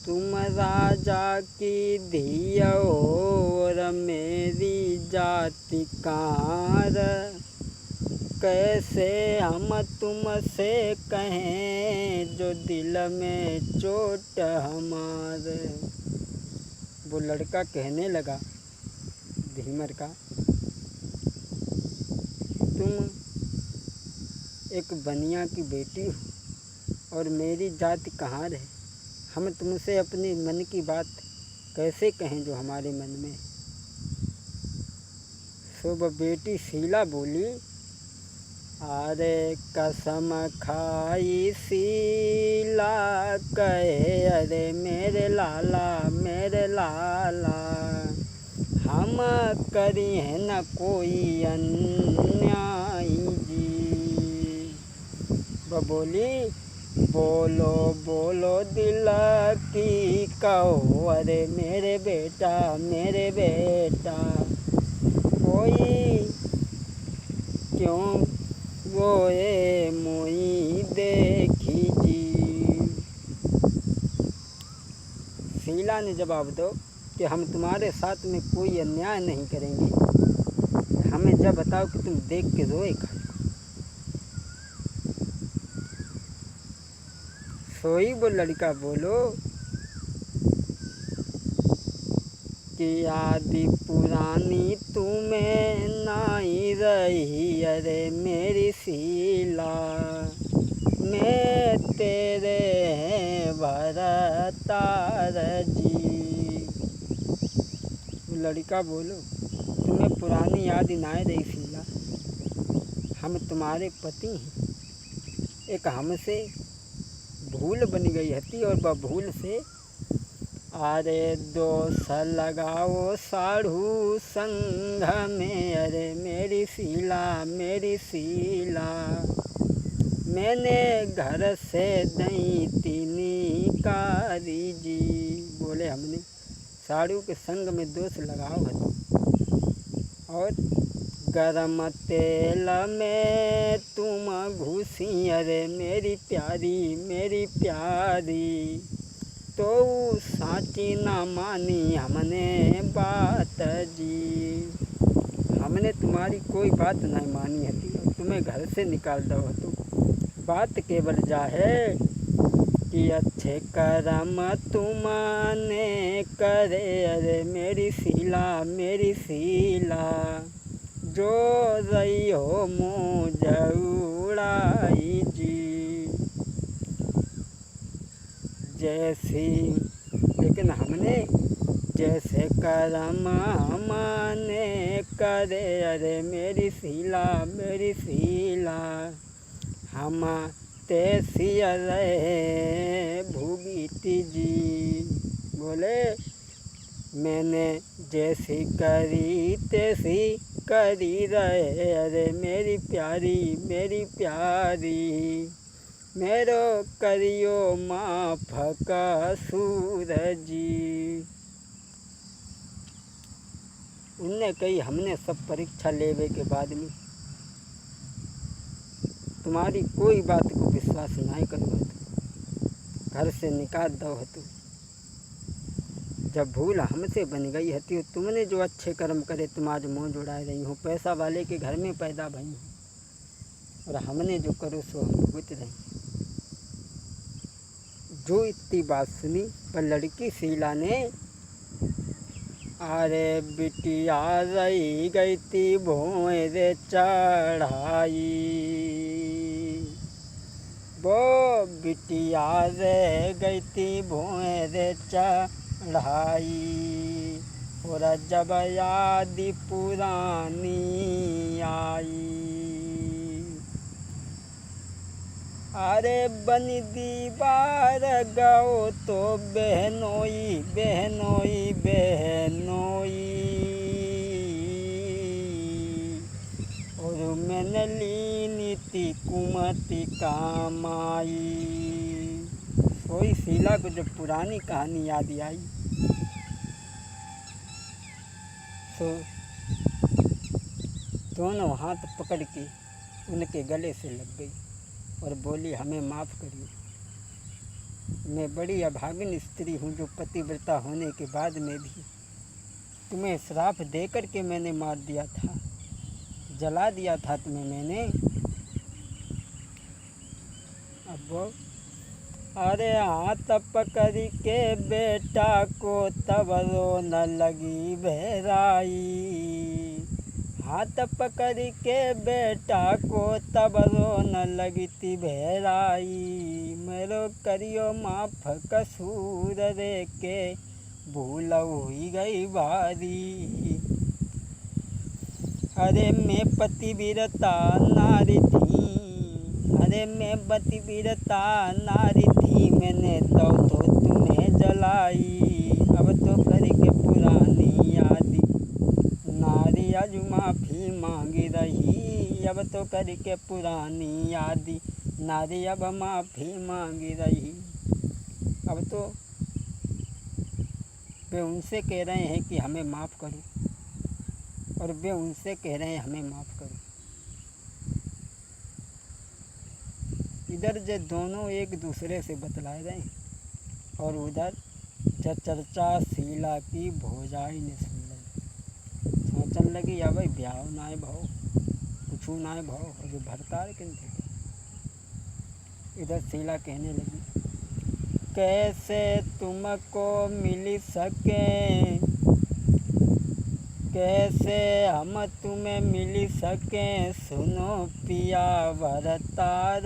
तुम राजा की धिया और मेरी जाति कार, कैसे हम तुमसे कहें जो दिल में चोट हमारे। वो लड़का कहने लगा धीमर का, तुम एक बनिया की बेटी हो और मेरी जाति कहाँ रहे। हम तुमसे अपने मन की बात कैसे कहें जो हमारे मन में। सो वह बेटी शीला बोली, अरे कसम खाई शीला कहे, अरे मेरे लाला हम करी है न कोई अन्याय जी। वह बोली, बोलो बोलो दिल की कहो, अरे मेरे बेटा कोई क्यों रोए मोई देखी जी। शीला ने जवाब दो कि हम तुम्हारे साथ में कोई अन्याय नहीं करेंगे, हमें जब बताओ कि तुम देख के रोए खाली। सोई वो लड़का बोलो कि आदि पुरानी तुम्हें नाई रही, अरे मेरी शीला मैं तेरे हैं भरतार जी। लड़का बोलो, तुम्हें पुरानी याद ना रही शीला, हम तुम्हारे पति हैं। एक हमसे भूल बन गई हती और वह भूल से अरे दोष लगाओ साढ़ू संग में, अरे मेरी शीला मैंने घर से दई तीनी कारी जी। बोले हमने साढ़ू के संग में दोष लगाओ हती और गरम तेल में तुम घुसी, अरे मेरी प्यारी तो साची ना मानी हमने बात जी। हमने तुम्हारी कोई बात नहीं मानी हती, तुम्हें घर से निकाल दो हतो। बात केवल जा है कि अच्छे कर्म तुमने करे, अरे मेरी शीला जो रही हो मुझ उड़ाई जी। जैसी लेकिन हमने जैसे कर्म हमने करे, अरे मेरी शीला हम तैसी रहे भूगीती जी। बोले मैंने जैसी करी तैसी करी रहे, अरे मेरी प्यारी मेरो करियो माफ कसूर जी। उनने कही, हमने सब परीक्षा लेवे के बाद में तुम्हारी कोई बात को विश्वास नहीं करो, घर से निकाल दो हतु। जब भूल हमसे बन गई हती, तुमने जो अच्छे कर्म करे तुम आज मुँह जुड़ाए रही हो, पैसा वाले के घर में पैदा भई हो और हमने जो करो सो हम भुगत रही। जो इतनी बात सुनी पर लड़की शीला ने अरे बिटिया रही गई थी भोए रे चढ़ाई, वो बिटिया रह गई थी भोए रे चढ़ाई और जब याद पुरानी आई, अरे बन दीवार गाओ तो बहनोई और मैंने ली नीति कुमति कामाई। सोई शीला को जब पुरानी कहानी याद आई तो दोनों हाथ पकड़ के उनके गले से लग गई और बोली, हमें माफ़ करिए। मैं बड़ी अभागिन स्त्री हूँ जो पतिव्रता होने के बाद में भी तुम्हें श्राप दे कर के मैंने मार दिया था, जला दिया था तुम्हें मैंने। अब वो अरे हाथ पकड़ के बेटा को तब रोने लगी बहराई, हाथ पकड़ के बेटा को तब रोने लगी थी बहराई। मेरो करियो माफ कसूर रे के भूल हुई गई भारी। अरे मैं पतिव्रता नारी थी, अरे मैं पतिव्रता नारी थी, मैंने तो तुम्हें जलाई। अब तो करके पुरानी यादी नारी आज माफ़ी मांगी रही, अब तो करके पुरानी यादी नारी अब माफ़ी मांगी रही। अब तो वे उनसे कह रहे हैं कि हमें माफ़ करो, और वे उनसे कह रहे हैं हमें माफ़ करो। इधर जो दोनों एक दूसरे से बतलाए रहे हैं, और उधर चर्चा शीला की भौजाई ने सुन ली। सोचने लगी या भाई ब्याह नाय भाव, कुछ नाय भाव, और जो भरतार किन थे। इधर शीला कहने लगी, कैसे तुमको मिल सके, कैसे हम तुम्हें मिल सके, सुनो पिया भरतार,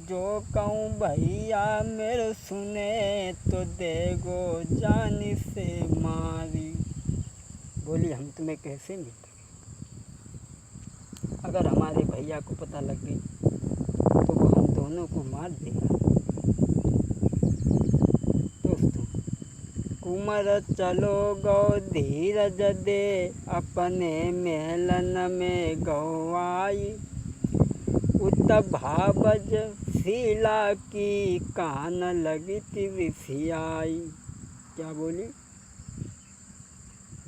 जो कहूँ भैया मेरे सुने, तो देगो जान से मारी। बोली हम तुम्हें कैसे मिल सके, अगर हमारे भैया को पता लग गई तो वो हम दोनों को मार देगा। दोस्तों, कुंवर चलो गौ धीरज दे, अपने मेलन में गौआई, उत भावज शीला की कान लगी थी विसियाई। क्या बोली?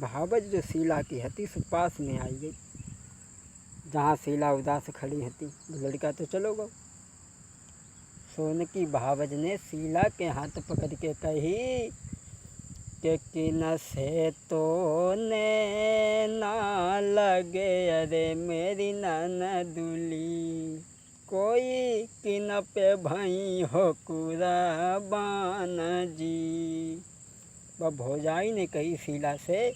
भावज जो शीला की हती सो पास में आई गई, जहाँ शीला उदास खड़ी हती। लड़का तो चलो गो। सोन की भावज ने शीला के हाथ पकड़ के कही कि किन से तो ने ना लगे, अरे मेरी ननदुली, कोई किन पे भई हो कुर्बान जी। वह भौजाई ने कही शीला से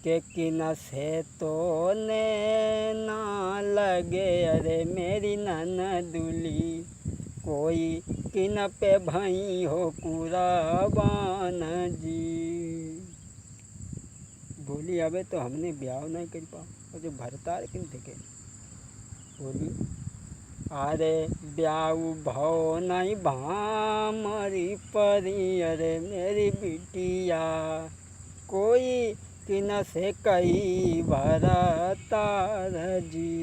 कि किन से तो ने ना लगे, अरे मेरी ननदुली, कोई किन पे भई हो कुर्बान जी। बोली अबे तो हमने ब्याह नहीं कर पाओ, और जो भरतार किन थे के बोली, अरे ब्याह भाव नहीं भामरी परी, अरे मेरी बिटिया, कोई किन से कही भरतार जी।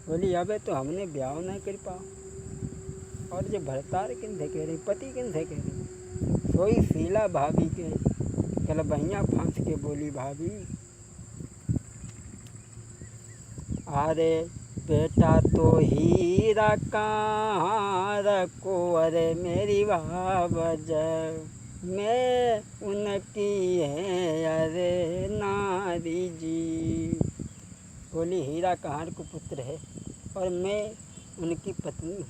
बोली अबे तो हमने ब्याह नहीं कर पाओ, और जो भरतार किन थे कह रही, पति किन थे कह रही, सोई शीला भाभी के कल बहिया फांस के बोली, भाभी अरे बेटा तो हीरा कहाँ रखो, अरे मेरी भावज, मैं उनकी है अरे नारी जी। बोली हीरा कहार को पुत्र है और मैं उनकी पत्नी हूँ।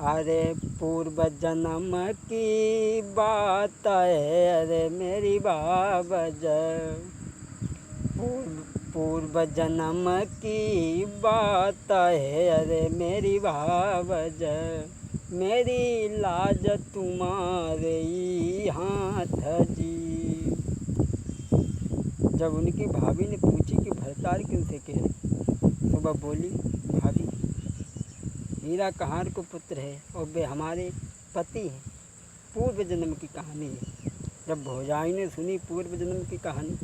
अरे पूर्व जन्म की बात है, अरे मेरी भावज, पूर्व जन्म की बात है, अरे मेरी भावज, मेरी लाज तुम्हारे ही हाथ जी। जब उनकी भाभी ने पूछी कि भरतार किन से कह रहे, तो वह बोली भाभी हीरा कहार को पुत्र है और वे हमारे पति हैं, पूर्व जन्म की कहानी है। जब भौजाई ने सुनी पूर्व जन्म की कहानी,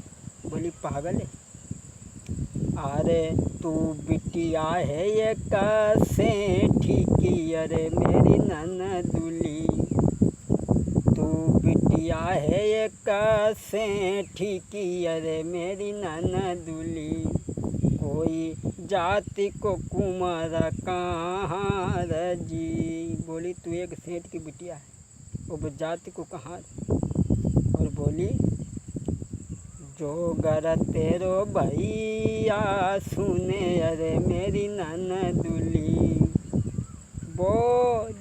बोली पागल है, अरे तू बिटिया है ये कैसे ठीकी, अरे मेरी ननदुली, तू बिटिया है ये कैसे ठीकी, अरे मेरी ननदुली, कोई जाति को कुमार कहाँ जी। बोली तू एक सेठ की बिटिया है, वो जाति को कहाँ। और बोली जो गर तेरो भैया सुने अरे मेरी ननदुली, वो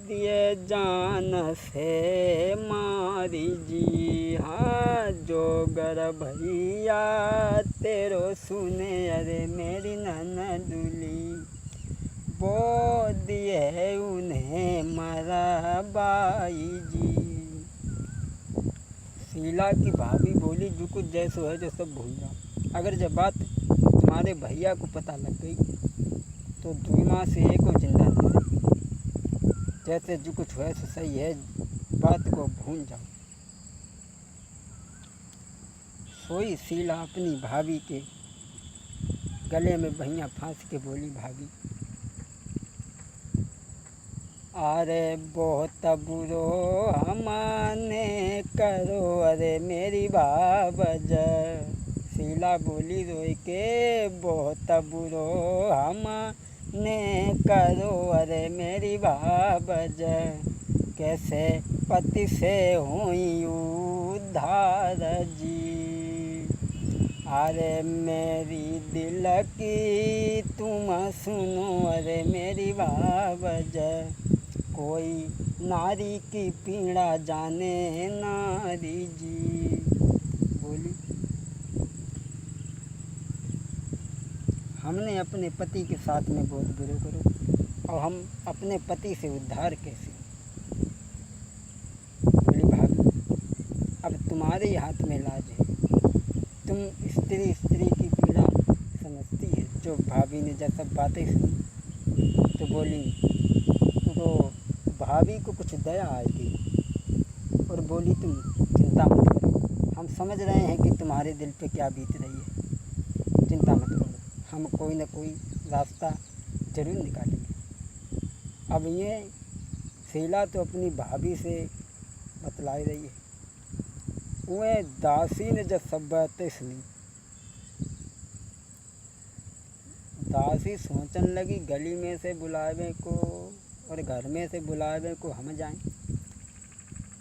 दिए जान से मारी जी। हाँ जो गर भैया तेरो सुने अरे मेरी ननदुली, वो दिए उन्हें मरा बाई जी। शीला की भाभी बोली जो कुछ जैसो है जो सब भूल जाओ। अगर जब बात तुम्हारे भैया को पता लग गई तो दुनिया से एक को जिंदा न रहे। जैसे जो कुछ है सो सही है, बात को भूल जाओ। सोई शीला अपनी भाभी के गले में भैया फांस के बोली भाभी अरे बहुत बुरो हमने करो अरे मेरी बाबज। शीला बोली रोई के बहुत बुरो हमने करो अरे मेरी बाबज। कैसे पति से हुई उद्धार जी। अरे मेरी दिल की तुम सुनो अरे मेरी बाबज। कोई नारी की पीड़ा जाने नारी जी। बोली हमने अपने पति के साथ में बहुत बुरे करो और हम अपने पति से उद्धार कैसे। बोली भाभी अब तुम्हारे हाथ में लाज है, तुम स्त्री की पीड़ा समझती है। जो भाभी ने जब सब बातें सुनी तो बोली तो भाभी को कुछ दया आएगी और बोली तुम चिंता मत करो, हम समझ रहे हैं कि तुम्हारे दिल पे क्या बीत रही है। चिंता मत करो, हम कोई ना कोई रास्ता जरूर निकालेंगे। अब ये शीला तो अपनी भाभी से बतलाई रही है। वह दासी ने जब सब बातें सुनी, दासी सोचने लगी गली में से बुलावे को और घर में से बुलावे को हम जाएं।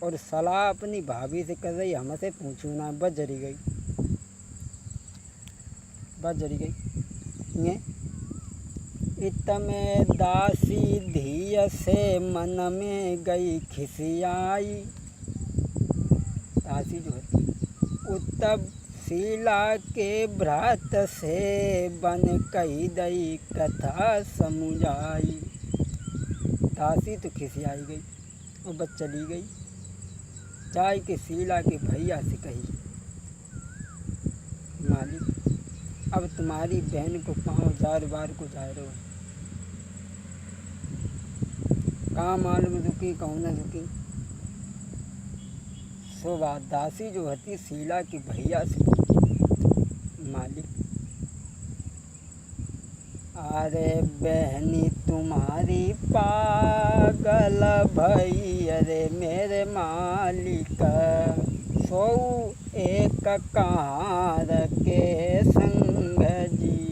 और सलाह अपनी भाभी से कर रही हमसे पूछू ना। बस जरी गई ये इतने दासी धिय से मन में गई खिसियाई। दासी जो है उत्तम शीला के भ्रात से बन कही दई कथा समुझाई। दासी तो खिसियाई गई और बस चली गई। जाय के शीला के भैया से कही मालिक अब तुम्हारी बहन को 5000 बार को जा रहे हो, कहाँ मालूम रुकी कहूँ न रुकी। सो बात दासी जो होती शीला की भैया से मालिक अरे बहनी तुम्हारी पागल भई अरे मेरे मालिक। सो एक कहार के संग जी।